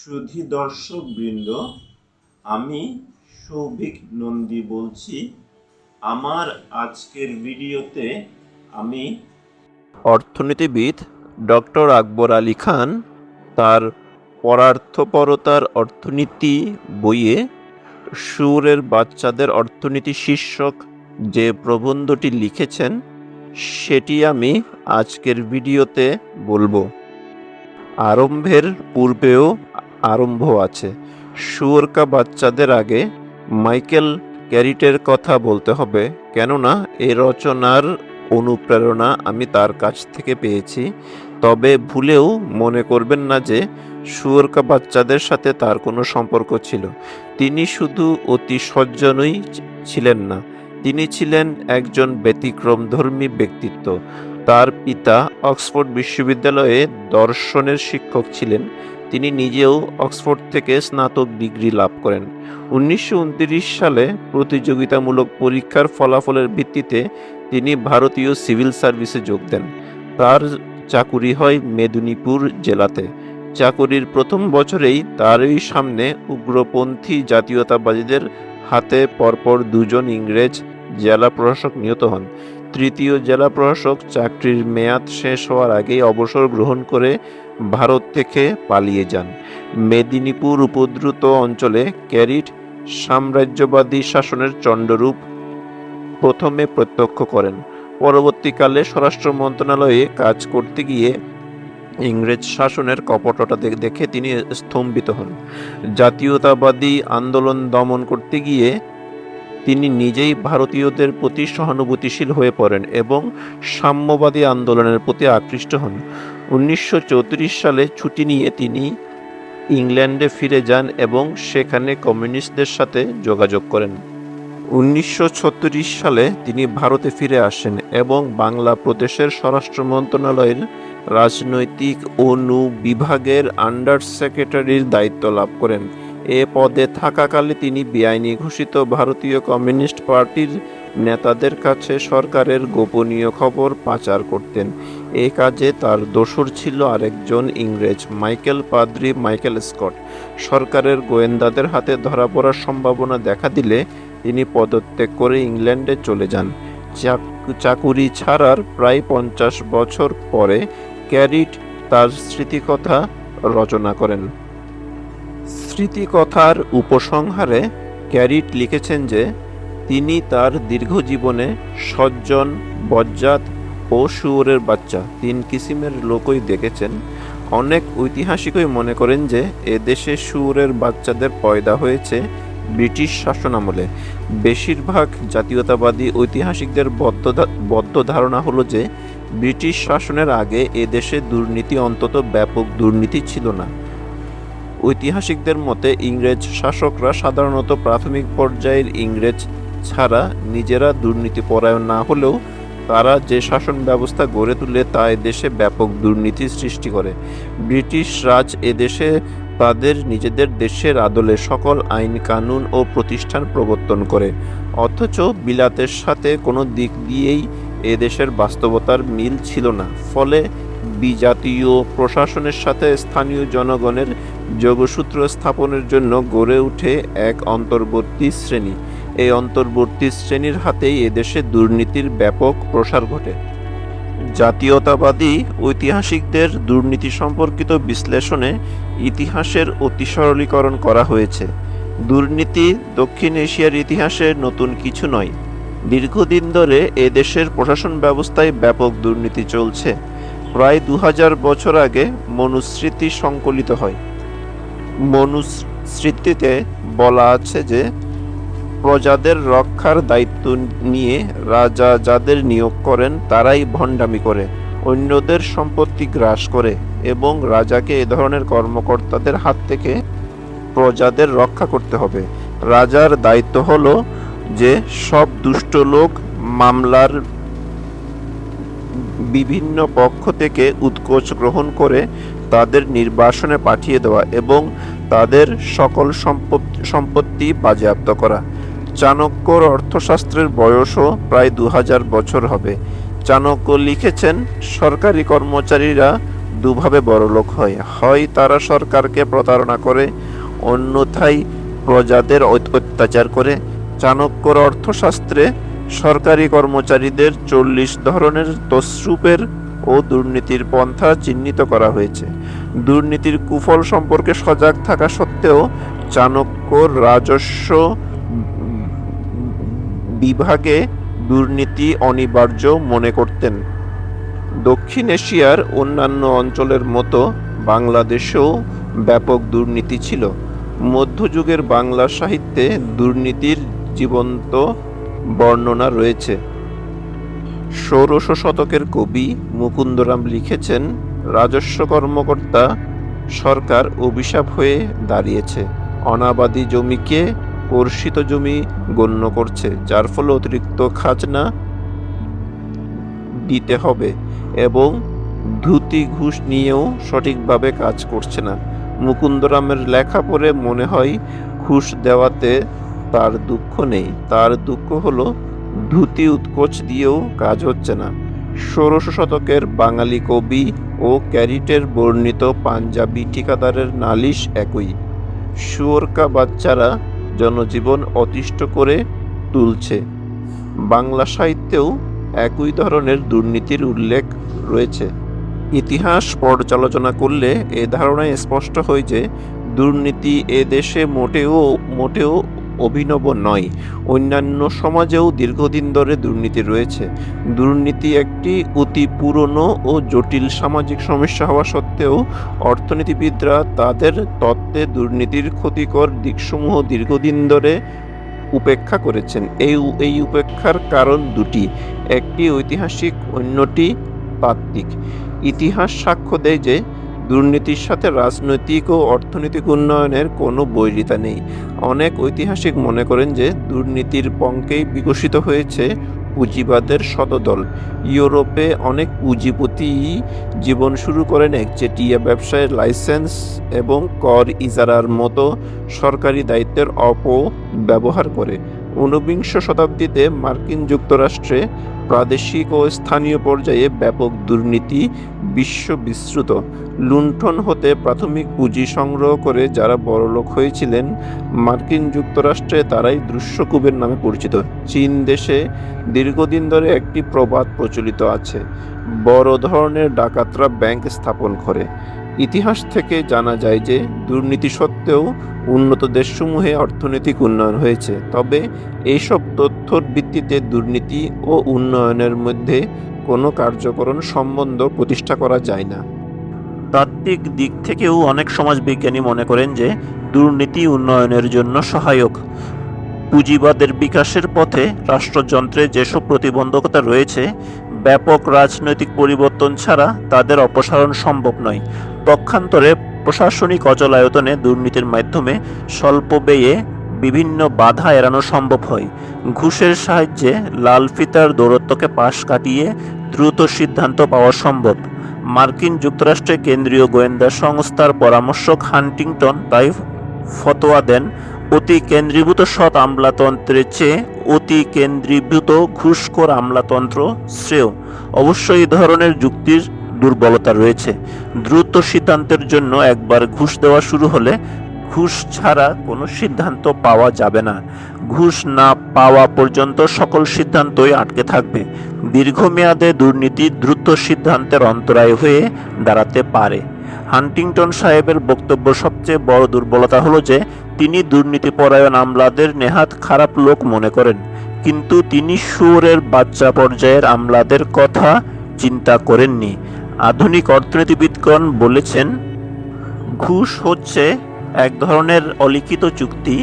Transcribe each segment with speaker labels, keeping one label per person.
Speaker 1: সুধী দর্শক বৃন্দ, আমি সৌভিক নন্দী বলছি। আমার আজকের ভিডিওতে আমি
Speaker 2: অর্থনীতিবিদ ডক্টর আকবর আলী খান তার পরার্থপরতার অর্থনীতি বইয়ে শুয়োরের বাচ্চাদের অর্থনীতি শীর্ষক যে প্রবন্ধটি লিখেছেন সেটি আমি আজকের ভিডিওতে বলবো। আরম্ভের পূর্বেও আরম্ভ আছে। শুয়োরকা বাচ্চাদের আগে মাইকেল ক্যারিটের কথা বলতে হবে, কেননা এই রচনার অনুপ্রেরণা আমি তার কাছ থেকে পেয়েছি। তবে ভুলেও মনে করবেন না যে শুয়োরকা বাচ্চাদের সাথে তার কোনো সম্পর্ক ছিল। তিনি শুধু অতি সজ্জনই ছিলেন না, তিনি ছিলেন একজন ব্যতিক্রমধর্মী ব্যক্তিত্ব। তার পিতা অক্সফোর্ড বিশ্ববিদ্যালয়ে দর্শনের শিক্ষক ছিলেন। তিনি নিজেও অক্সফোর্ড থেকে স্নাতক ডিগ্রি লাভ করেন। 1929 সালে প্রতিযোগিতামূলক পরীক্ষার ফলাফলের ভিত্তিতে তিনি ভারতীয় সিভিল সার্ভিসে যোগ দেন। তার চাকুরি হয় মেদিনীপুর জেলাতে। চাকুরির প্রথম বছরেই তারই সামনে উগ্রপন্থী জাতীয়তাবাদীদের হাতে পরপর দুজন ইংরেজ জেলা প্রশাসক নিহত হন। তৃতীয় জেলা প্রশাসক চাকরির মেয়াদ শেষ হওয়ার আগেই অবসর গ্রহণ করে ভারত থেকে পালিয়ে যান। মেদিনীপুর উপদ্রুত অঞ্চলে ক্যারিট সাম্রাজ্যবাদী শাসনের চণ্ডরূপ প্রথমে প্রত্যক্ষ করেন। পরবর্তীকালে স্বরাষ্ট্র মন্ত্রণালয়ে কাজ করতে গিয়ে ইংরেজ শাসনের কপটতা দেখে তিনি স্তম্ভিত হন। জাতীয়তাবাদী আন্দোলন দমন করতে গিয়ে তিনি নিজেই ভারতীয়দের প্রতি সহানুভূতিশীল হয়ে পড়েন এবং সাম্যবাদী আন্দোলনের প্রতি আকৃষ্ট হন। 1934 সালে ছুটি নিয়ে তিনি ইংল্যান্ডে ফিরে যান এবং সেখানে কমিউনিস্টদের সাথে যোগাযোগ করেন। 1936 সালে তিনি ভারতে ফিরে আসেন এবং বাংলা প্রদেশের স্বরাষ্ট্র মন্ত্রণালয়ের রাজনৈতিক অনুবিভাগের আন্ডার সেক্রেটারির দায়িত্ব লাভ করেন। এ পদে থাকাকালে তিনি বেআইনি ঘোষিত ভারতীয় কমিউনিস্ট পার্টির নেতাদের কাছে সরকারের গোপনীয় খবর পাচার করতেন। এ কাজে তার দোসর ছিল আরেকজন ইংরেজ, মাইকেল স্কট। সরকারের গোয়েন্দাদের হাতে ধরা পড়ার সম্ভাবনা দেখা দিলে তিনি পদত্যাগ করে ইংল্যান্ডে চলে যান। চাকুরি ছাড়ার প্রায় 50 বছর পরে ক্যারিট তার স্মৃতিকথা রচনা করেন। স্মৃতিকথার উপসংহারে ক্যারিট লিখেছেন যে তিনি তার দীর্ঘ জীবনে সজ্জন, বজ্জাত ও শুয়োরের বাচ্চা 3 কিসিমের লোকই দেখেছেন। অনেক ঐতিহাসিকই মনে করেন যে এদেশে শুয়োরের বাচ্চাদের পয়দা হয়েছে ব্রিটিশ শাসনামলে। বেশিরভাগ জাতীয়তাবাদী ঐতিহাসিকদের বদ্ধ ধারণা হলো যে ব্রিটিশ শাসনের আগে এদেশে দুর্নীতি, অন্তত ব্যাপক দুর্নীতি ছিল না। ঐতিহাসিকদের মতে ইংরেজ শাসকরা সাধারণত প্রাথমিক পর্যায়ের ইংরেজ ছাড়া নিজেরা দুর্নীতিপরায়ণ না হলেও তারা যে শাসন ব্যবস্থা গড়ে তুলে তা এদেশে ব্যাপক দুর্নীতির সৃষ্টি করে। ব্রিটিশ রাজ এদেশে তাদের নিজেদের দেশের আদলে সকল আইন কানুন ও প্রতিষ্ঠান প্রবর্তন করে, অথচ বিলাতের সাথে কোনো দিক দিয়েই এদেশের বাস্তবতার মিল ছিল না। ফলে বিজাতীয় প্রশাসনের সাথে স্থানীয় জনগণের যোগসূত্র স্থাপনের জন্য গড়ে ওঠে এক অন্তর্বর্তী শ্রেণী। এই অন্তর্বর্তী শ্রেণীর হাতেই এদেশে দুর্নীতির ব্যাপক প্রসার ঘটে। জাতীয়তাবাদী ঐতিহাসিকদের দুর্নীতি সম্পর্কিত বিশ্লেষণে ইতিহাসের অতি সরলীকরণ করা হয়েছে। দুর্নীতি দক্ষিণ এশিয়ার ইতিহাসে নতুন কিছু নয়। দীর্ঘদিন ধরে এদেশের প্রশাসন ব্যবস্থায় ব্যাপক দুর্নীতি চলছে। প্রায় 2000 বছর আগে মনুস্মৃতি সংকলিত হয়। মনুস্মৃতিতে বলা আছে যে প্রজাদের রক্ষার দায়িত্ব নিয়ে রাজা যাদের নিয়োগ করেন তারাই ভণ্ডামি করে, অন্যদের সম্পত্তি গ্রাস করে এবং রাজাকে এ ধরনের কর্মকর্তাদের হাত থেকে প্রজাদের রক্ষা করতে হবে। রাজার দায়িত্ব হলো যে সব দুষ্ট লোক মামলার বিভিন্ন পক্ষ থেকে উৎকোচ গ্রহণ করে তাদের নির্বাসনে পাঠিয়ে দেওয়া এবং তাদের সকল সম্পত্তি বাজেয়াপ্ত করা। চাণক্যর অর্থশাস্ত্রের বয়সও প্রায় 2000 বছর হবে। চাণক্য লিখেছেন, সরকারি কর্মচারীরা দুভাবে বড়লোক হয়, হয় তারা সরকারকে প্রতারণা করে, অন্যথায় প্রজাদের অত্যাচার করে। চাণক্যর অর্থশাস্ত্রে সরকারি কর্মচারীদের 40 ধরনের তসরুপের ও দুর্নীতির পন্থা চিহ্নিত করা হয়েছে। দুর্নীতির কুফল সম্পর্কে সজাগ থাকা সত্ত্বেও চাণক্য রাজস্ব বিভাগে দুর্নীতি অনিবার্য মনে করতেন। দক্ষিণ এশিয়ার অন্যান্য অঞ্চলের মতো বাংলাদেশেও ব্যাপক দুর্নীতি ছিল। মধ্যযুগের বাংলা সাহিত্যে দুর্নীতির জীবন্ত বর্ণনা রয়েছে। 16শ শতকের কবি মুকুন্দরাম লিখেছেন, রাজস্ব কর্মকর্তা সরকার অভিশাপ হয়ে দাঁড়িয়েছে। অনাবাদি জমিকে কর্ষিত জমি গণ্য করছে, যার ফলে অতিরিক্ত খাজনা দিতে হবে এবং ধুতি ঘুষ নিয়েও সঠিকভাবে কাজ করছে না। মুকুন্দরামের লেখা পড়ে মনে হয় ঘুষ দেওয়াতে তার দুঃখ নেই, তার দুঃখ হলো ধুতি উৎকোচ দিয়েও কাজ হচ্ছে না। 16শ শতকের বাঙালি কবি ও ক্যারিটের বর্ণিত পাঞ্জাবি ঠিকাদারের নালিশ একই। শুয়োরকা বাচ্চারা জনজীবন অতিষ্ঠ করে তুলছে। বাংলা সাহিত্যেও একই ধরনের দুর্নীতির উল্লেখ রয়েছে। ইতিহাস পর্যালোচনা করলে এ ধারণায় স্পষ্ট হয় যে দুর্নীতি এ দেশে মোটেও অভিনব নয়। অন্যান্য সমাজেও দীর্ঘদিন ধরে দুর্নীতি রয়েছে। দুর্নীতি একটি অতি পুরনো ও জটিল সামাজিক সমস্যা হওয়া সত্ত্বেও অর্থনীতিবিদরা তাদের তত্ত্বে দুর্নীতির ক্ষতিকর দিকসমূহ দীর্ঘদিন ধরে উপেক্ষা করেছেন। এই উপেক্ষার কারণ দুটি, একটি ঐতিহাসিক, অন্যটি তাত্ত্বিক। ইতিহাস সাক্ষ্য দেয় যে দুর্নীতির সাথে রাজনৈতিক ও অর্থনৈতিক উন্নয়নের কোনো বৈরিতা নেই। অনেক ঐতিহাসিক মনে করেন যে দুর্নীতির পঙ্কেই বিকশিত হয়েছে পুঁজিবাদের শতদল। ইউরোপে অনেক পুঁজিপতি জীবন শুরু করেন একচেটিয়া ব্যবসায়ের লাইসেন্স এবং কর ইজারার মতো সরকারি দায়িত্বের অপব্যবহার করে। 19বিংশ শতাব্দীতে মার্কিন যুক্তরাষ্ট্রে প্রাদেশিক ও স্থানীয় পর্যায়ে ব্যাপক দুর্নীতি বিশ্ববিশ্রুত। লুণ্ঠন হতে প্রাথমিক পুঁজি সংগ্রহ করে যারা বড়লোক হয়েছিলেন মার্কিন যুক্তরাষ্ট্রে, তারাই দ্রুশ্যকুবের নামে পরিচিত। চীন দেশে দীর্ঘদিন ধরে একটি প্রবাদ প্রচলিত আছে, বড় ধরনের ডাকাতরা ব্যাংক স্থাপন করে। ইতিহাস থেকে জানা যায় যে দুর্নীতি সত্ত্বেও উন্নত দেশসমূহে অর্থনৈতিক উন্নয়ন হয়েছে। তবে এইসব তথ্যর ভিত্তিতে দুর্নীতি ও উন্নয়নের মধ্যে কোনো কার্যকর সম্বন্ধ প্রতিষ্ঠা করা যায় না। তাত্ত্বিক দিক থেকেও অনেক সমাজবিজ্ঞানী মনে করেন যে দুর্নীতি উন্নয়নের জন্য সহায়ক। পুঁজিবাদের বিকাশের পথে রাষ্ট্রযন্ত্রে যেসব প্রতিবন্ধকতা রয়েছে, ব্যাপক রাজনৈতিক পরিবর্তন ছাড়া তাদের অপসারণ সম্ভব নয়। পক্ষান্তরে প্রশাসনিক অচলায়তনে দুর্নীতির মাধ্যমে স্বল্প ব্যয়ে বিভিন্ন বাধা এড়ানো সম্ভব হয়। ঘুষের সাহায্যে লাল ফিতার দৌরত্বকে পাশ কাটিয়ে দ্রুত সিদ্ধান্ত পাওয়া সম্ভব। মার্কিন যুক্তরাষ্ট্রে কেন্দ্রীয় গোয়েন্দা সংস্থার পরামর্শক হান্টিংটন তাই ফতোয়া দেন, অতি কেন্দ্রীভূত সৎ আমলাতন্ত্রের চেয়ে অতি কেন্দ্রীভূত ঘুষখোর আমলাতন্ত্র শ্রেয়। অবশ্যই এই ধরনের যুক্তির দুর্বলতা রয়েছে। দ্রুত সিদ্ধান্তের জন্য একবার ঘুষ দেওয়া শুরু হলে ঘুষ ছাড়া কোনো সিদ্ধান্ত পাওয়া যাবে না। ঘুষ না পাওয়া পর্যন্ত সকল সিদ্ধান্তই আটকে থাকবে। দীর্ঘমেয়াদে দুর্নীতি দ্রুত সিদ্ধান্তের অন্তরায় হয়ে দাঁড়াতে পারে। হান্টিংটন সাহেবের বক্তব্য সবচেয়ে বড় দুর্বলতা হলো যে তিনি দুর্নীতিপরায়ণ আমলাদের নেহাত খারাপ লোক মনে করেন, কিন্তু তিনি শুয়োরের বাচ্চা পর্যায়ের আমলাদের কথা চিন্তা করেননি। আধুনিক অর্থনীতিবিদগণ বলেছেন, ঘুষ হচ্ছে এক ধরনের অলিখিত চুক্তি।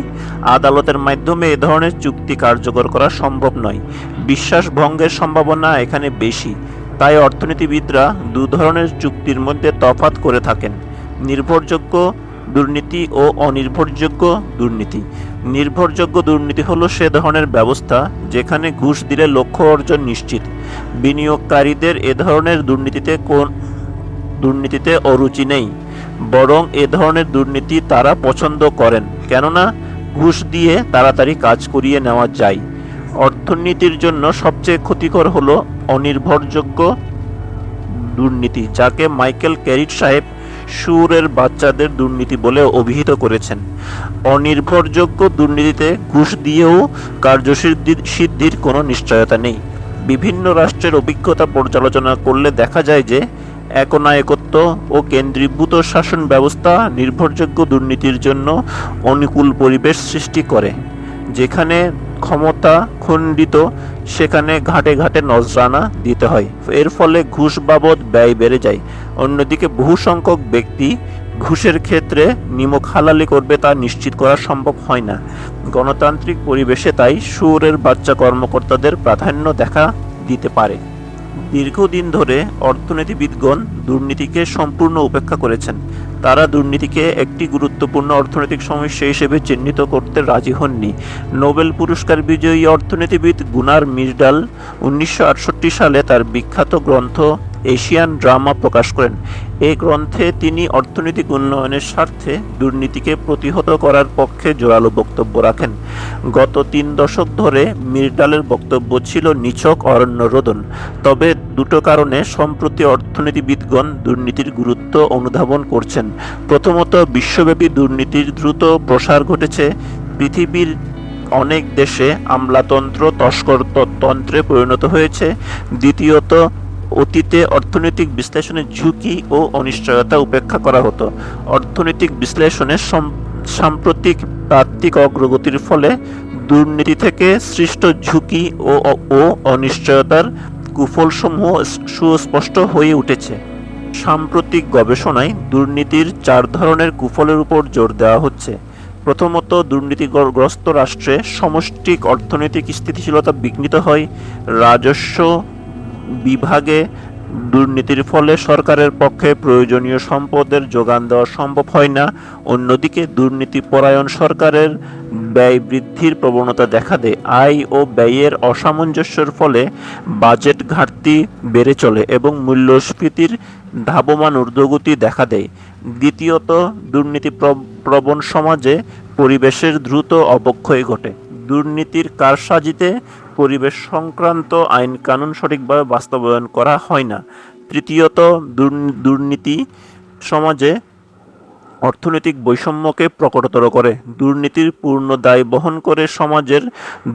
Speaker 2: আদালতের মাধ্যমে এ ধরনের চুক্তি কার্যকর করা সম্ভব নয়। বিশ্বাস ভঙ্গের সম্ভাবনা এখানে বেশি। তাই অর্থনীতিবিদরা দু ধরনের চুক্তির মধ্যে তফাৎ করে থাকেন, নির্ভরযোগ্য দুর্নীতি ও অনির্ভরযোগ্য দুর্নীতি। নির্ভরযোগ্য দুর্নীতি হলো সে ধরনের ব্যবস্থা যেখানে ঘুষ দিলে লক্ষ্য অর্জন নিশ্চিত। বিনিয়োগকারীদের এ ধরনের দুর্নীতিতে অরুচি নেই, বরং এ ধরনের দুর্নীতি তারা পছন্দ করেন, কেননা ঘুষ দিয়ে তাড়াতাড়ি কাজ করিয়ে নেওয়া যায়। অর্থনীতির জন্য সবচেয়ে ক্ষতিকর হলো অনির্ভরযোগ্য দুর্নীতি, যাকে মাইকেল ক্যারিট সাহেব শুয়োরের বাচ্চাদের দুর্নীতি বলে অভিহিত করেছেন। অনির্ভরযোগ্য দুর্নীতিতে ঘুষ দিয়েও কার্যসিদ্ধির কোনো নিশ্চয়তা নেই। বিভিন্ন রাষ্ট্রের অভিজ্ঞতা পর্যালোচনা করলে দেখা যায় যে একনায়কত্ব ও কেন্দ্রীভূত শাসন ব্যবস্থা নির্ভরযোগ্য দুর্নীতির জন্য অনুকূল পরিবেশ সৃষ্টি করে। যেখানে ক্ষমতা খণ্ডিত সেখানে ঘাটে ঘাটে নজরানা দিতে হয়। এর ফলে ঘুষ বাবদ ব্যয় বেড়ে যায়। অন্যদিকে বহু সংখ্যক ব্যক্তি ঘুষের ক্ষেত্রে নিমক হালালি করবে তা নিশ্চিত করা সম্ভব হয় না। গণতান্ত্রিক পরিবেশে তাই শুয়োরের বাচ্চা কর্মকর্তাদের প্রাধান্য দেখা দিতে পারে। দীর্ঘদিন ধরে অর্থনীতিবিদগণ দুর্নীতিকে সম্পূর্ণ উপেক্ষা করেছেন। তারা দুর্নীতিকে একটি গুরুত্বপূর্ণ অর্থনৈতিক সমস্যা হিসেবে চিহ্নিত করতে রাজি হননি। নোবেল পুরস্কার বিজয়ী অর্থনীতিবিদ গুনার মিরডাল 1968 সালে তার বিখ্যাত গ্রন্থ এশিয়ান ড্রামা প্রকাশ করেন। এই গ্রন্থে তিনি অর্থনৈতিক উন্নয়নের স্বার্থে দুর্নীতিকে প্রতিহত করার পক্ষে জোরালো বক্তব্য রাখেন। গত 3 দশক ধরে মিরডালের বক্তব্য ছিল নিছক অরণ্য রোদন। তবে দুটো কারণে সম্প্রতি অর্থনীতিবিদগণ দুর্নীতির গুরুত্ব অনুধাবন করছেন। প্রথমত, বিশ্বব্যাপী দুর্নীতির দ্রুত প্রসার ঘটেছে। পৃথিবীর অনেক দেশে আমলাতন্ত্র তস্করতন্ত্রে পরিণত হয়েছে। দ্বিতীয়ত, অতীতে অর্থনৈতিক বিশ্লেষণের ঝুঁকি ও অনিশ্চয়তা উপেক্ষা করা হতো। অর্থনৈতিক বিশ্লেষণের সাম্প্রতিক তাত্ত্বিক অগ্রগতির ফলে দুর্নীতি থেকে সৃষ্ট ঝুঁকি ও অনিশ্চয়তার কুফলসমূহ সুস্পষ্ট হয়ে উঠেছে। সাম্প্রতিক গবেষণায় দুর্নীতির 4 ধরনের কুফলের উপর জোর দেওয়া হচ্ছে। প্রথমত, দুর্নীতিগ্রস্ত রাষ্ট্রে সমষ্টিক অর্থনৈতিক স্থিতিশীলতা বিঘ্নিত হয়। রাজস্ব বিভাগে দুর্নীতির ফলে সরকারের পক্ষে প্রয়োজনীয় সম্পদের যোগান দেওয়া সম্ভব হয় না। অন্যদিকে দুর্নীতিপরায়ণ সরকারের ব্যয় বৃদ্ধির প্রবণতা দেখা দেয়। আয় ও ব্যয়ের অসামঞ্জস্যের ফলে বাজেট ঘাটতি বেড়ে চলে এবং মূল্যস্ফীতির ধাবমান ঊর্ধ্বগতি দেখা দেয়। দ্বিতীয়ত, দুর্নীতিপ্রবণ সমাজে পরিবেশের দ্রুত অবক্ষয় ঘটে। দুর্নীতির কারসাজিতে পরিবেশ সংক্রান্ত আইন কানুন সঠিকভাবে বাস্তবায়ন করা হয় না। তৃতীয়ত, দুর্নীতি সমাজে অর্থনৈতিক বৈষম্যকে প্রকটতর করে। দুর্নীতির পূর্ণ দায় বহন করে সমাজের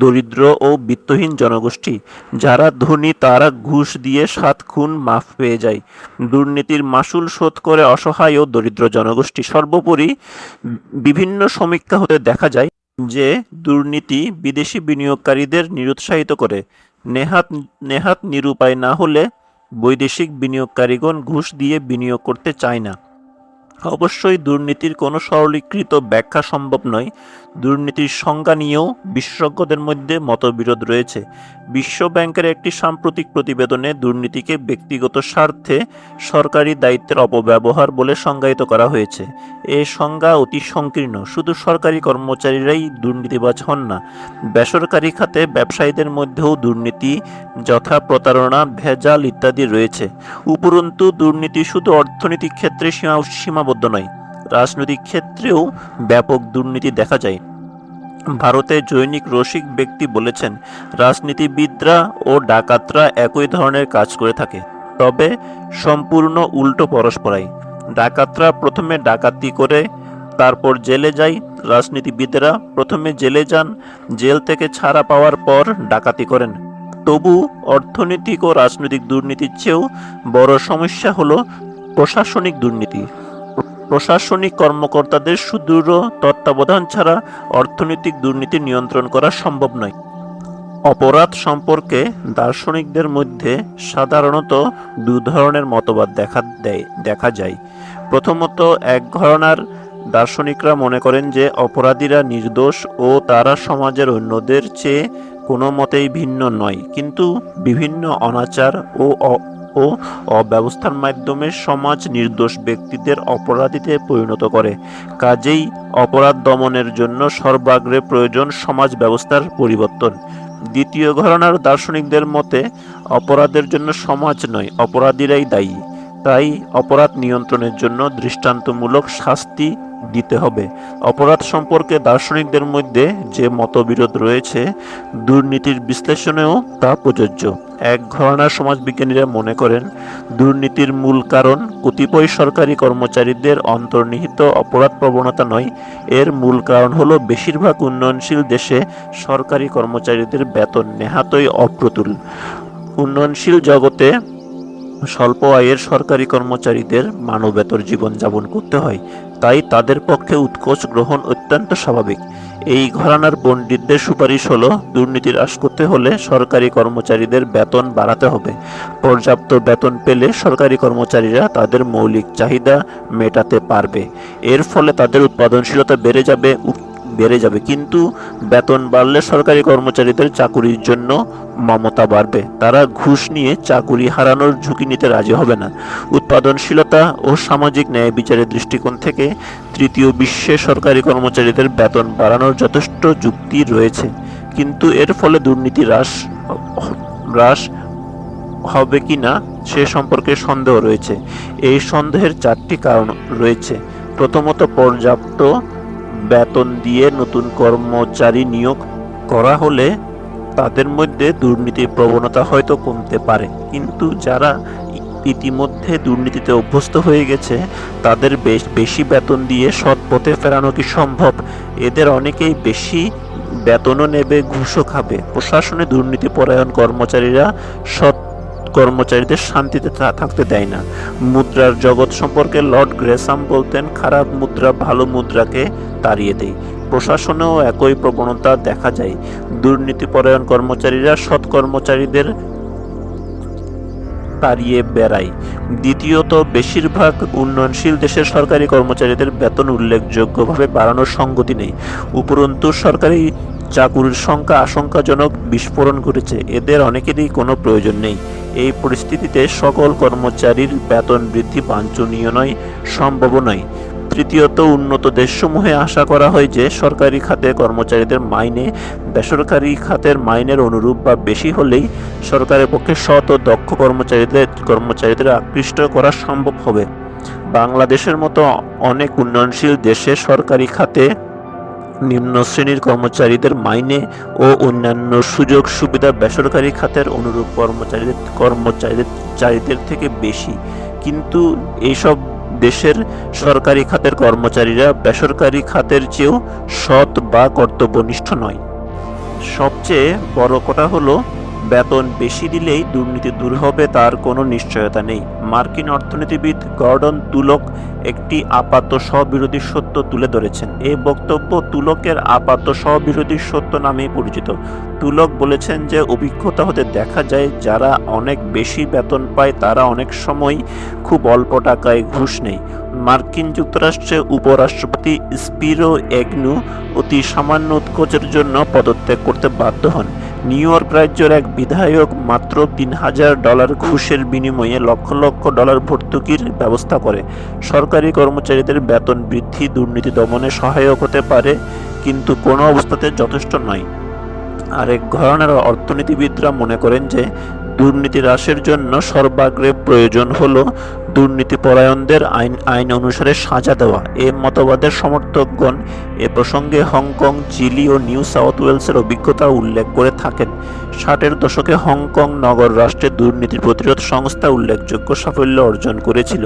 Speaker 2: দরিদ্র ও বিত্তহীন জনগোষ্ঠী। যারা ধনী তারা ঘুষ দিয়ে 7 খুন মাফ পেয়ে যায়। দুর্নীতির মাসুল শোধ করে অসহায় ও দরিদ্র জনগোষ্ঠী। সর্বোপরি বিভিন্ন সমীক্ষা হতে দেখা যায় যে দুর্নীতি বিদেশি বিনিয়োগকারীদের নিরুৎসাহিত করে। নেহাত নিরুপায় না হলে বৈদেশিক বিনিয়োগকারীগণ ঘুষ দিয়ে বিনিয়োগ করতে চায় না। অবশ্যই দুর্নীতির কোনো সরলীকৃত ব্যাখ্যা সম্ভব নয়। দুর্নীতির সংজ্ঞা নিয়েও বিশেষজ্ঞদের মধ্যে মতবিরোধ রয়েছে। বিশ্ব ব্যাংকের একটি সাম্প্রতিক প্রতিবেদনে দুর্নীতিকে ব্যক্তিগত স্বার্থে সরকারি দায়িত্বের অপব্যবহার বলে সংজ্ঞায়িত করা হয়েছে। এই সংজ্ঞা অতি সংকীর্ণ। শুধু সরকারি কর্মচারীরাই দুর্নীতিবাজ হন না, বেসরকারি খাতে ব্যবসায়ীদের মধ্যেও দুর্নীতি, যথা প্রতারণা, ভেজাল ইত্যাদি রয়েছে। উপরন্তু দুর্নীতি শুধু অর্থনৈতিক ক্ষেত্রে সীমাবদ্ধ নয়, রাজনৈতিক ক্ষেত্রেও ব্যাপক দুর্নীতি দেখা যায়। ভারতে জৈনিক রসিক ব্যক্তি বলেছেন, রাজনীতিবিদরা ও ডাকাতরা একই ধরনের কাজ করে থাকে, তবে সম্পূর্ণ উল্টো পরস্পরাই। ডাকাতরা প্রথমে ডাকাতি করে তারপর জেলে যায়। রাজনীতিবিদরা প্রথমে জেলে যান, জেল থেকে ছাড়া পাওয়ার পর ডাকাতি করেন। তবু অর্থনৈতিক ও রাজনৈতিক দুর্নীতির চেয়েও বড় সমস্যা হলো প্রশাসনিক দুর্নীতি। প্রশাসনিক কর্মকর্তাদের সুদৃঢ় তত্ত্বাবধান ছাড়া অর্থনৈতিক দুর্নীতি নিয়ন্ত্রণ করা সম্ভব নয়। অপরাধ সম্পর্কে দার্শনিকদের মধ্যে সাধারণত 2 ধরনের মতবাদ দেখা যায়। প্রথমত, এক ঘরানার দার্শনিকরা মনে করেন যে অপরাধীরা নির্দোষ ও তারা সমাজের অন্যদের চেয়ে কোনো মতেই ভিন্ন নয়, কিন্তু বিভিন্ন অনাচার ও অব্যবস্থার মাধ্যমে সমাজ নির্দোষ ব্যক্তিদের অপরাধীতে পরিণত করে। কাজেই অপরাধ দমনের জন্য সর্বাগ্রে প্রয়োজন সমাজ ব্যবস্থার পরিবর্তন। দ্বিতীয় ঘরানার দার্শনিকদের মতে অপরাধের জন্য সমাজ নয়, অপরাধীরাই দায়ী। তাই অপরাধ নিয়ন্ত্রণের জন্য দৃষ্টান্তমূলক শাস্তি দিতে হবে। অপরাধ সম্পর্কে দার্শনিকদের মধ্যে যে মতবিরোধ রয়েছে, দুর্নীতির বিশ্লেষণেও তা প্রযোজ্য। এক ঘরানার সমাজবিজ্ঞানীরা মনে করেন, দুর্নীতির মূল কারণ কতিপয় সরকারি কর্মচারীদের অন্তর্নিহিত অপরাধ প্রবণতা নয়, এর মূল কারণ হলো বেশিরভাগ উন্নয়নশীল দেশে সরকারি কর্মচারীদের বেতন নেহাতই অপ্রতুল। উন্নয়নশীল জগতে স্বল্প আয়ের সরকারি কর্মচারীদের মানবেতর জীবনযাপন করতে হয়, তাই তাদের পক্ষে উৎকোচ গ্রহণ অত্যন্ত স্বাভাবিক। এই ঘরানার পণ্ডিতদের সুপারিশ হলো, দুর্নীতি হ্রাস করতে হলে সরকারি কর্মচারীদের বেতন বাড়াতে হবে। পর্যাপ্ত বেতন পেলে সরকারি কর্মচারীরা তাদের মৌলিক চাহিদা মেটাতে পারবে। এর ফলে তাদের উৎপাদনশীলতা বেড়ে যাবে, কিন্তু বেতন বাড়লে সরকারি কর্মচারীদের চাকুরির জন্য মমতা বাড়বে। তারা ঘুষ নিয়ে চাকুরি হারানোর ঝুঁকি নিতে রাজি হবে না। উৎপাদনশীলতা ও সামাজিক ন্যায় বিচারের দৃষ্টিকোণ থেকে তৃতীয় বিশ্বে সরকারি কর্মচারীদের বেতন বাড়ানোর যথেষ্ট যুক্তি রয়েছে, কিন্তু এর ফলে দুর্নীতি হ্রাস হবে কিনা সে সম্পর্কে সন্দেহ রয়েছে। এই সন্দেহের 4টি কারণ রয়েছে। প্রথমত, পর্যাপ্ত বেতন দিয়ে নতুন কর্মচারী নিয়োগ করা হলে তাদের মধ্যে দুর্নীতির প্রবণতা হয়তো কমতে পারে, কিন্তু যারা ইতিমধ্যে দুর্নীতিতে অভ্যস্ত হয়ে গেছে তাদের বেশি বেতন দিয়ে সৎ পথে ফেরানো কি সম্ভব? এদের অনেকেই বেশি বেতনও নেবে, ঘুষও খাবে। প্রশাসনে দুর্নীতিপরায়ণ কর্মচারীরা সৎ কর্মচারীদের শান্তিতে থাকতে দেয় না। মুদ্রার জগৎ সম্পর্কে লর্ড গ্রেসাম বলতেন, খারাপ মুদ্রা ভালো মুদ্রাকে তাড়িয়ে দেয়। প্রশাসনেও একই প্রবণতা দেখা যায়। দুর্নীতিপরায়ণ কর্মচারীরা সৎ কর্মচারীদের তাড়িয়ে বেড়ায়। দ্বিতীয়ত, বেশিরভাগ উন্নয়নশীল দেশের সরকারি কর্মচারীদের বেতন উল্লেখযোগ্যভাবে বাড়ানোর সঙ্গতি নেই। উপরন্তু সরকারি চাকুরির সংখ্যা আশঙ্কাজনক বিস্ফোরণ ঘটেছে, এদের অনেকেরই কোনো প্রয়োজন নেই। এই পরিস্থিতিতে সকল কর্মচারীর বেতন বৃদ্ধি বাঞ্ছনীয় নয়, সম্ভব নয়। তৃতীয়ত, উন্নত দেশসমূহে আশা করা হয় যে সরকারি খাতে কর্মচারীদের মাইনে বেসরকারি খাতের মাইনের অনুরূপ বা বেশি হলেই সরকারের পক্ষে সৎ ও দক্ষ কর্মচারীদের আকৃষ্ট করা সম্ভব হবে। বাংলাদেশের মতো অনেক উন্নয়নশীল দেশে সরকারি খাতে নিম্ন শ্রেণীর কর্মচারীদের মাইনে ও অন্যান্য সুযোগ সুবিধা বেসরকারি খাতের অনুরূপ কর্মচারীদের থেকে বেশি, কিন্তু এইসব দেশের সরকারি খাতের কর্মচারীরা বেসরকারি খাতের চেয়েও সৎ বা কর্তব্যনিষ্ঠ নয়। সবচেয়ে বড় কথা হলো, বেতন বেশি দিলেই দুর্নীতি দূর হবে তার কোনো নিশ্চয়তা নেই। মার্কিন অর্থনীতিবিদ গর্ডন তুলক একটি আপাত স্ববিরোধী সত্য তুলে ধরেছেন। এই বক্তব্য তুলকের আপাত স্ববিরোধী সত্য নামেই পরিচিত। তুলক বলেছেন যে অভিজ্ঞতা হতে দেখা যায় যারা অনেক বেশি বেতন পায় তারা অনেক সময় খুব অল্প টাকায় ঘুষ নেয়। মার্কিন যুক্তরাষ্ট্রে উপরাষ্ট্রপতি স্পিরো এগনু অতি সামান্য উৎকোচের জন্য পদত্যাগ করতে বাধ্য হন। নিউ ইয়র্ক রাজ্যের এক বিধায়ক মাত্র $3000 ঘুষের বিনিময়ে লক্ষ লক্ষ ডলার ভর্তুকির ব্যবস্থা করে। সরকারি কর্মচারীদের বেতন বৃদ্ধি দুর্নীতি দমনে সহায়ক হতে পারে, কিন্তু কোনো অবস্থাতে যথেষ্ট নয়। আরেক ঘরানার অর্থনীতিবিদরা মনে করেন যে দুর্নীতি হ্রাসের জন্য সর্বাগ্রে প্রয়োজন হলো দুর্নীতিপরায়ণদের আইন অনুসারে সাজা দেওয়া। এ মতবাদের সমর্থকগণ এ প্রসঙ্গে হংকং, চিলি ও নিউ সাউথ ওয়েলসের অভিজ্ঞতা উল্লেখ করে থাকেন। 60-এর দশকে হংকং নগর রাষ্ট্রে দুর্নীতি প্রতিরোধ সংস্থা উল্লেখযোগ্য সাফল্য অর্জন করেছিল।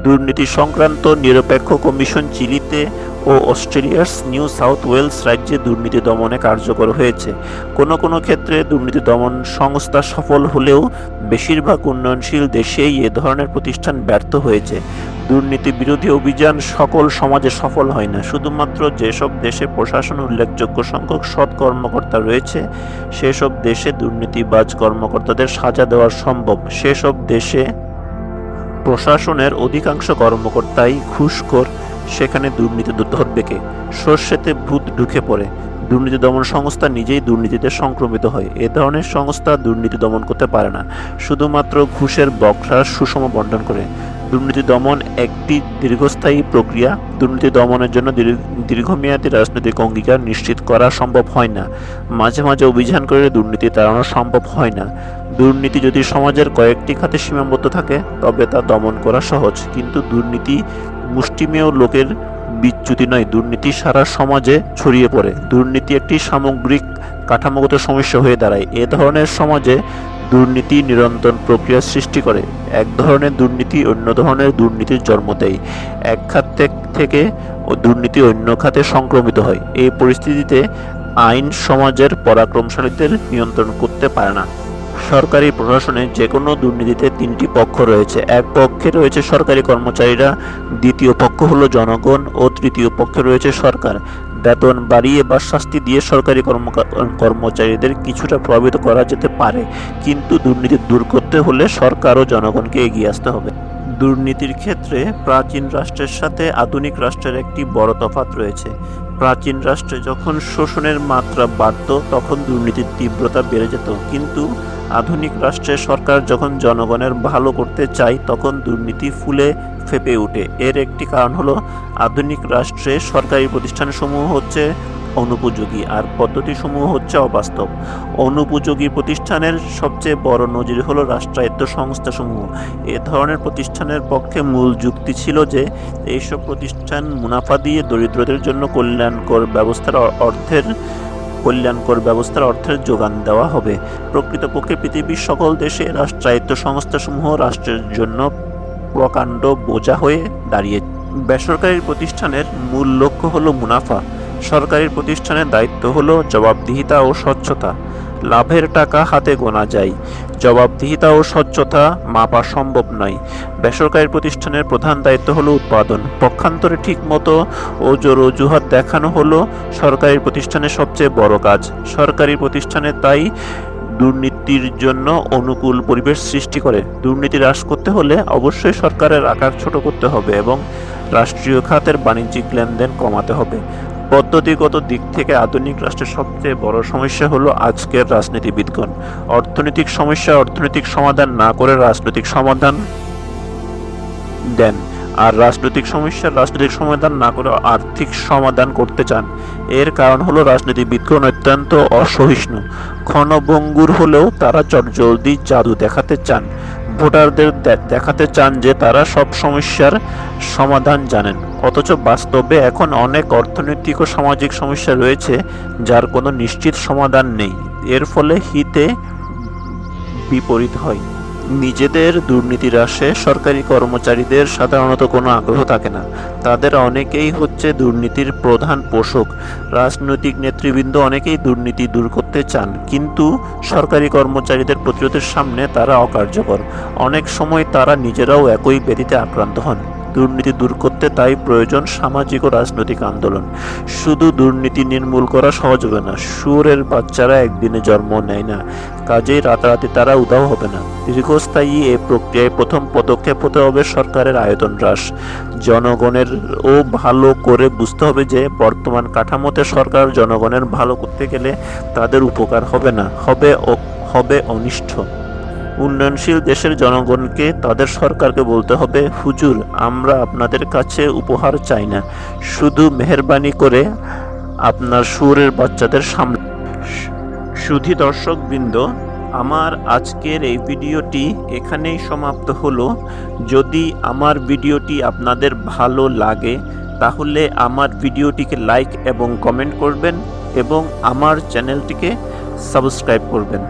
Speaker 2: দুর্নীতি সংক্রান্ত নিরপেক্ষ কমিশন চিলিতে ও অস্ট্রেলিয়ার নিউ সাউথ ওয়েলস রাজ্যে দুর্নীতি দমনে কার্যকর হয়েছে। কোনো কোনো ক্ষেত্রে দুর্নীতি দমন সংস্থা সফল হলেও বেশিরভাগ উন্নয়নশীল দেশেই এ ধরনের প্রতিষ্ঠান ব্যর্থ হয়েছে। দুর্নীতি বিরোধী অভিযান সকল সমাজে সফল হয় না। শুধুমাত্র যেসব দেশে প্রশাসন উল্লেখযোগ্য সংখ্যক সৎ কর্মকর্তা রয়েছে সেসব দেশে দুর্নীতিবাজ কর্মকর্তাদের সাজা দেওয়া সম্ভব। সেসব দেশে প্রশাসনের অধিকাংশ কর্মকর্তাই ঘুষখোর, সেখানে দুর্নীতি ধরবে কে? সর্ষেতে ভূত ঢুকে পড়ে। দুর্নীতি দমন সংস্থা নিজেই দুর্নীতিতে সংক্রমিত হয়। এ ধরনের সংস্থা দুর্নীতি দমন করতে পারে না, শুধুমাত্র ঘুষের বক্সা সুষম বণ্টন করে। দুর্নীতি দমন একটি দীর্ঘস্থায়ী প্রক্রিয়া। দুর্নীতি দমনের জন্য দীর্ঘমেয়াদী রাজনৈতিক অঙ্গীকার নিশ্চিত করা সম্ভব হয় না। মাঝে মাঝে অভিযান করে দুর্নীতি তাড়ানো সম্ভব হয় না। দুর্নীতি যদি সমাজের কয়েকটি খাতে সীমাবদ্ধ থাকে তবে তা দমন করা সহজ, কিন্তু দুর্নীতি মুষ্টিমেয় লোকের বিচ্যুতি নয়, দুর্নীতি সারা সমাজে ছড়িয়ে পড়ে। দুর্নীতি একটি সামগ্রিক কাঠামোগত সমস্যা হয়ে দাঁড়ায়। এ ধরনের সমাজে দুর্নীতি নিরন্তর প্রক্রিয়া সৃষ্টি করে। এক ধরনের দুর্নীতি অন্য ধরনের দুর্নীতির জন্ম দেয়। এক খাত থেকে দুর্নীতি অন্য খাতে সংক্রমিত হয়। এই পরিস্থিতিতে আইন সমাজের পরাক্রমশালীদের নিয়ন্ত্রণ করতে পারে না। সরকারি প্রশাসনে যে কোনো দুর্নীতিতে তিনটি পক্ষ রয়েছে। এক পক্ষে রয়েছে সরকারি কর্মচারীরা, দ্বিতীয় পক্ষ হলো জনগণ ও তৃতীয় পক্ষে রয়েছে সরকার। বেতন বাড়িয়ে বা শাস্তি দিয়ে সরকারি কর্মচারীদের কিছুটা প্রভাবিত করা যেতে পারে, কিন্তু দুর্নীতি দূর করতে হলে সরকার ও জনগণকে এগিয়ে আসতে হবে। দুর্নীতির ক্ষেত্রে প্রাচীন রাষ্ট্রের সাথে আধুনিক রাষ্ট্রের একটি বড় তফাৎ রয়েছে। প্রাচীন রাষ্ট্রে যখন শোষণের মাত্রা বাড়ত তখন দুর্নীতির তীব্রতা বেড়ে যেত, কিন্তু আধুনিক রাষ্ট্রে সরকার যখন জনগণের ভালো করতে চায় তখন দুর্নীতি ফুলে ফেঁপে ওঠে। এর একটি কারণ হলো আধুনিক রাষ্ট্রে সরকারি প্রতিষ্ঠানসমূহ হচ্ছে অনুপযোগী আর পদ্ধতিসমূহ হচ্ছে অবাস্তব। অনুপযোগী প্রতিষ্ঠানের সবচেয়ে বড় নজির হলো রাষ্ট্রায়ত্ত সংস্থাসমূহ। এ ধরনের প্রতিষ্ঠানের পক্ষে মূল যুক্তি ছিল যে এইসব প্রতিষ্ঠান মুনাফা দিয়ে দরিদ্রদের জন্য কল্যাণকর ব্যবস্থার অর্থের যোগান দেওয়া হবে। প্রকৃতপক্ষে পৃথিবীর সকল দেশে রাষ্ট্রায়ত্ত সংস্থাসমূহ রাষ্ট্রের জন্য প্রকাণ্ড বোঝা হয়ে দাঁড়িয়েছে। বেসরকারি প্রতিষ্ঠানের মূল লক্ষ্য হলো মুনাফা। সরকারি প্রতিষ্ঠানের দায়িত্ব হলো জবাবদিহিতা ও স্বচ্ছতা। লাভের টাকা হাতে গোনা যায়, জবাবদিহিতা ও স্বচ্ছতা মাপা সম্ভব নয়। বেসরকারি প্রতিষ্ঠানের প্রধান দায়িত্ব হলো উৎপাদন। পক্ষান্তরে ঠিকমতো অজুহাত দেখানো হলো সরকারি প্রতিষ্ঠানের সবচেয়ে বড় কাজ। সরকারি প্রতিষ্ঠানে তাই দুর্নীতির জন্য অনুকূল পরিবেশ সৃষ্টি করে। দুর্নীতি হ্রাস করতে হলে অবশ্যই সরকারের আকার ছোট করতে হবে এবং রাষ্ট্রীয় খাতের বাণিজ্যিক লেনদেন কমাতে হবে। পদ্ধতিগত দিক থেকে আধুনিক রাষ্ট্রের সবচেয়ে বড় সমস্যা হলো আজকের রাজনীতিবিদগণ অর্থনৈতিক সমাধান না করে রাজনৈতিক সমাধান দেন, আর রাজনৈতিক সমাধান না করে আর্থিক সমাধান করতে চান। এর কারণ হলো রাজনীতিবিদগণ অত্যন্ত অসহিষ্ণু, ক্ষণভঙ্গুর হলেও তারা চটজলদি জাদু দেখাতে চান। ভোটারদের দেখাতে চান যে তারা সব সমস্যার সমাধান জানেন, অথচ বাস্তবে এখন অনেক অর্থনৈতিক ও সামাজিক সমস্যা রয়েছে যার কোনো নিশ্চিত সমাধান নেই। এর ফলে হিতে বিপরীত হয়। নিজেদের দুর্নীতি হ্রাসে সরকারি কর্মচারীদের সাধারণত কোনো আগ্রহ থাকে না। তাদের অনেকেই হচ্ছে দুর্নীতির প্রধান পোষক। রাজনৈতিক নেতৃবৃন্দ অনেকেই দুর্নীতি দূর করতে চান, কিন্তু সরকারি কর্মচারীদের প্রতিরোধের সামনে তারা অকার্যকর। অনেক সময় তারা নিজেরাও একই ব্যাধিতে আক্রান্ত হন। দুর্নীতি দূর করতে তাই প্রয়োজন সামাজিক ও রাজনৈতিক আন্দোলন। শুধু দুর্নীতি নির্মূল করা সহজ হবে না। শুয়োরের বাচ্চারা একদিনে জন্ম নেয় না, কাজেই রাতারাতি তারা উধাও হবে না। দীর্ঘস্থায়ী এই প্রক্রিয়ায় প্রথম পদক্ষেপ হতে হবে সরকারের আয়তন হ্রাস। জনগণেরও ভালো করে বুঝতে হবে যে বর্তমান কাঠামোতে সরকার জনগণের ভালো করতে গেলে তাদের উপকার হবে না, হবে অনিষ্ট। উন্নয়নশীল দেশের জনগণকে তাদের সরকারকে বলতে হবে, হুজুর, আমরা আপনাদের কাছে উপহার চাই না, শুধু মেহেরবানি করে আপনার শুয়োরের বাচ্চাদের সামনে। সুধী দর্শকবৃন্দ, আমার আজকের এই ভিডিওটি এখানেই সমাপ্ত হলো। যদি আমার ভিডিওটি আপনাদের ভালো লাগে তাহলে আমার ভিডিওটিকে লাইক এবং কমেন্ট করবেন এবং আমার চ্যানেলটিকে সাবস্ক্রাইব করবেন।